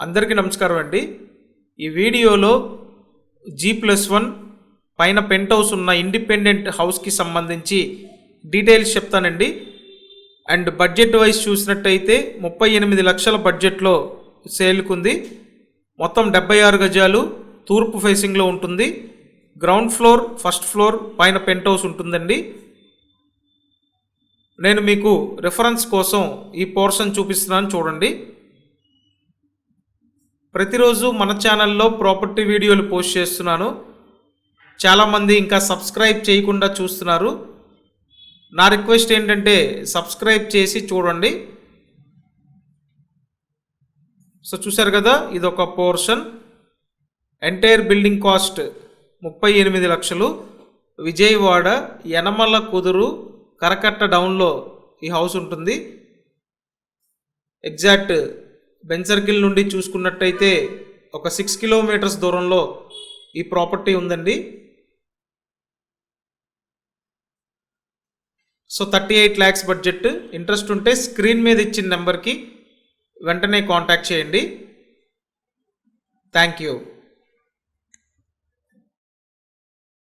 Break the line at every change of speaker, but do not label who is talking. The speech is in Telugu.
అందరికీ నమస్కారం అండి. ఈ వీడియోలో G+1 పైన పెంట్ హౌస్ ఉన్న ఇండిపెండెంట్ హౌస్కి సంబంధించి డీటెయిల్స్ చెప్తానండి. అండ్ బడ్జెట్ వైజ్ చూసినట్టయితే 38 లక్షల బడ్జెట్లో సేల్కుంది. మొత్తం 76 గజాలు తూర్పు ఫేసింగ్లో ఉంటుంది. గ్రౌండ్ ఫ్లోర్, ఫస్ట్ ఫ్లోర్ పైన పెంట్ హౌస్ ఉంటుందండి. నేను మీకు రిఫరెన్స్ కోసం ఈ పోర్షన్ చూపిస్తున్నాను, చూడండి. ప్రతిరోజు మన ఛానల్లో ప్రాపర్టీ వీడియోలు పోస్ట్ చేస్తున్నాను. చాలామంది ఇంకా సబ్స్క్రైబ్ చేయకుండా చూస్తున్నారు. నా రిక్వెస్ట్ ఏంటంటే సబ్స్క్రైబ్ చేసి చూడండి. సో చూసారు కదా, ఇది ఒక పోర్షన్. ఎంటైర్ బిల్డింగ్ కాస్ట్ 38 లక్షలు. విజయవాడ యనమల కుదురు కరకట్ట డౌన్లో ఈ హౌస్ ఉంటుంది. ఎగ్జాక్ట్ బెన్ సర్కిల్ నుండి చూసుకున్నట్టయితే ఒక 6 కిలోమీటర్స్ దూరంలో ఈ ప్రాపర్టీ ఉందండి. So 38 lakhs budget. ఇంట్రెస్ట్ ఉంటే స్క్రీన్ మీద ఇచ్చిన నెంబర్కి వెంటనే కాంటాక్ట్ చేయండి. Thank you.